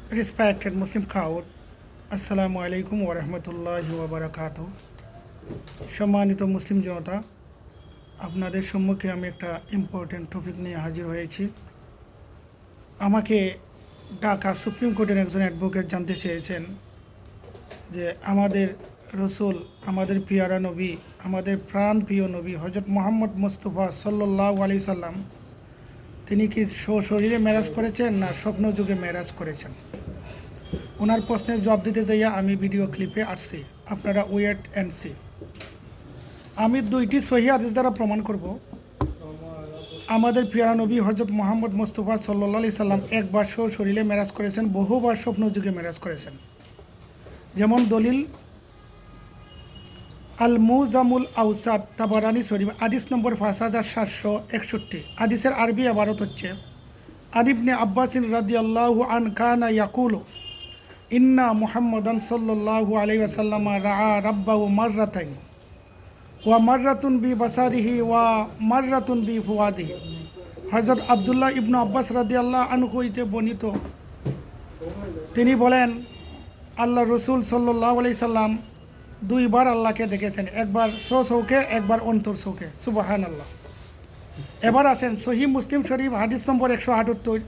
Respected Muslim crowd, আসসালামু আলাইকুম ওয়া রাহমাতুল্লাহি ওয়া বারাকাতুহু। সম্মানিত মুসলিম জনতা, আপনাদের সম্মুখে আমি একটা ইম্পর্টেন্ট টপিক নিয়ে হাজির হয়েছি। আমাকে ঢাকা সুপ্রিম কোর্টের একজন অ্যাডভোকেট জানতে চেয়েছেন যে আমাদের রসুল, আমাদের পিয়ারা নবী, আমাদের প্রাণ প্রিয় নবী হযরত মুহাম্মদ মুস্তাফা সাল্লাল্লাহু আলাইহি সাল্লাম তিনি কি সশরীরে মেরাজ করেছেন না স্বপ্ন যুগে মেরাজ করেছেন? ওনার প্রশ্নের জবাব দিতে যাইয়া আমি ভিডিও ক্লিপে আসছি, আপনারা ওয়েট অ্যান্ড সি। আমি দুইটি সহিহ হাদিস দ্বারা প্রমাণ করব আমাদের পিয়ারা নবী হযরত মুহাম্মদ মুস্তাফা সাল্লাল্লাহু আলাইহি সাল্লাম একবার সশরীরে মেরাজ করেছেন, বহুবার স্বপ্ন যুগে মেরাজ করেছেন। যেমন দলিল আল মুজামুল আউসাদ তাবারানি শরীফ হাদিস নম্বর 5761। হাদিসের আরবি ইবারত হচ্ছে আনিবনে আব্বাসিন রাদিয়াল্লাহু আন কানা ইয়াকুলু ইন্না মুহাম্মাদান সাল্লাল্লাহু আলাইহি ওয়াসাল্লাম রাআ রাব্বাহু মাররাতাইন ওয়া মাররাতুন বি বাসারিহি ওয়া মাররাতুন বি ফুয়াদিহি। হযরত আব্দুল্লাহ ইবনে আব্বাস রাদিয়াল্লাহু আনহু হইতে বর্ণিত, তিনি বলেন আল্লাহ রসুল সাল্লাল্লাহু আলাইহি সাল্লাম দুইবার আল্লাহকে দেখেছেন, একবার স্বচক্ষে, একবার অন্তর চোখে। সুবহানাল্লাহ। এবার আসেন সহিহ মুসলিম শরীফ হাদিস নম্বর 178,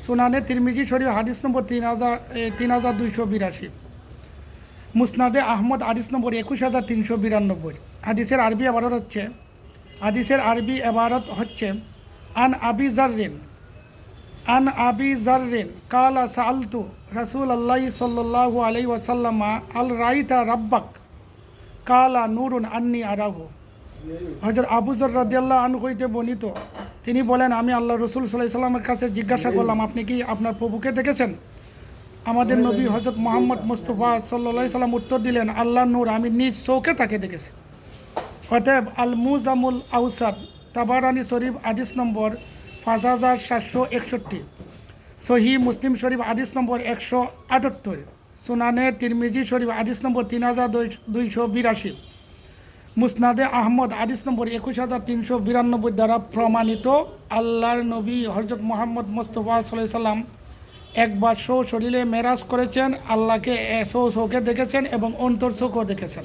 সুনানে তিরমিজি শরীফ হাদিস নম্বর 3282, মুসনাদে আহমদ হাদিস নম্বর 21392। হাদিসের আরবি এবারত হচ্ছে আন আবি জাররিন কালা সাআলতু রাসূলুল্লাহ সাল্লাল্লাহু আলাইহি ওয়াসাল্লাম আল রাইতা রাব্বাক কালা নূরুন আন্নী আরাহু। হযরত আবু যর রাদিয়াল্লাহু আনহু হইতে বর্ণিত, তিনি বলেন আমি আল্লাহ রসুল সাল্লাল্লাহু আলাইহি ওয়াসাল্লামের কাছে জিজ্ঞাসা করলাম, আপনি কি আপনার প্রভুকে দেখেছেন? আমাদের নবী হযরত মুহাম্মদ মুস্তাফা সাল্লাল্লাহু আলাইহি ওয়াসাল্লাম উত্তর দিলেন, আল্লাহর নূর, আমি নিজ চোখে তাকে দেখেছি। অতএব আল মুজামুল আউসাদ তাবারানি শরীফ হাদিস নম্বর 5761, সহিহ মুসলিম শরীফ হাদিস নম্বর 178, সুনানে তিরমিজি শরীফ হাদিস নম্বর 3282, মুসনাদে আহমদ হাদিস নম্বর 21392 দ্বারা প্রমাণিত আল্লাহর নবী হযরত মুহাম্মদ মুস্তাফা সাল্লাল্লাহু আলাইহি ওয়াসাল্লাম একবার সশরীরে মেরাজ করেছেন, আল্লাহকে চোখে দেখেছেন এবং অন্তর চোখেও দেখেছেন।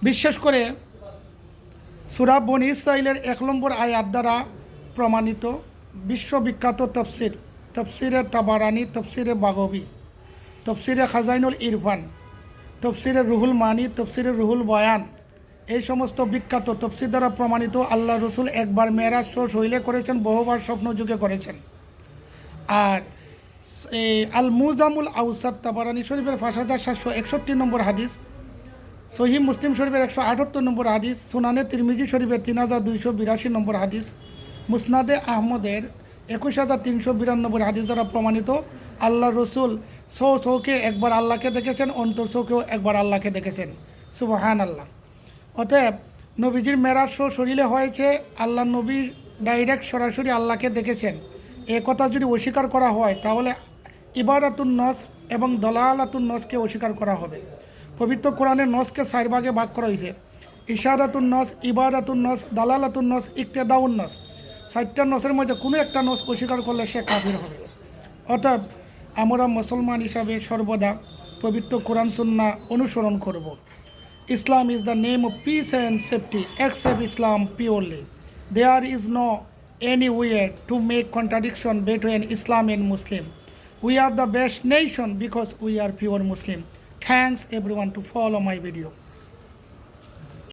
বিশেষ করে সূরা বনী ইসরাঈলের 1 নম্বর আয়াত দ্বারা প্রমাণিত বিশ্ববিখ্যাত তফসিরে তাবারানি, তফসিরে বাগবী, তফসিরে খাজাইনুল ইরফান, তফসিরে রুহুল মানি, তফসিরে রুহুল বয়ান, এই সমস্ত বিখ্যাত তফসির দ্বারা প্রমাণিত আল্লাহ রসুল একবার মেরাজ সশরীরে করেছেন, বহুবার স্বপ্ন যুগে করেছেন। আর আল মুজামুল আউসাদ তাবারানি শরীফের 5761 নম্বর হাদিস, সহিহ মুসলিম শরীফের 178 নম্বর হাদিস, সুনানে তিরমিজি শরীফের 3282 নম্বর হাদিস, মুসনাদে আহমদের 21392 হাদিস দ্বারা প্রমাণিত আল্লাহ রসুল চোখে একবার আল্লাহকে দেখেছেন, অন্তর চোখেও একবার আল্লাহকে দেখেছেন। সুবহানাল্লাহ। অতএব নবীজির মেরাজ সশরীরে হয়েছে, আল্লাহ নবী ডাইরেক্ট সরাসরি আল্লাহকে দেখেছেন, এ কথা যদি অস্বীকার করা হয় তাহলে ইবাদাতুন নস এবং দলালাতুন নসকে অস্বীকার করা হবে। পবিত্র কোরআনের নসকে 4 ভাগে ভাগ করা হয়েছে: ইশারাতুন নস, ইবাদাতুন নস, দালালাতুন নস, ইক্তেদাউন নস। 4টা নসের মধ্যে কোনো একটা নস অস্বীকার করলে সে কাফির হবে। অর্থাৎ আমরা মুসলমান হিসাবে সর্বদা পবিত্র কোরআন সুন্নাহ অনুসরণ করব। Islam is the name of peace and safety, accept Islam purely. There is no any way to make contradiction between Islam and Muslim. We are the best nation because we are pure Muslim. Thanks everyone to follow my video.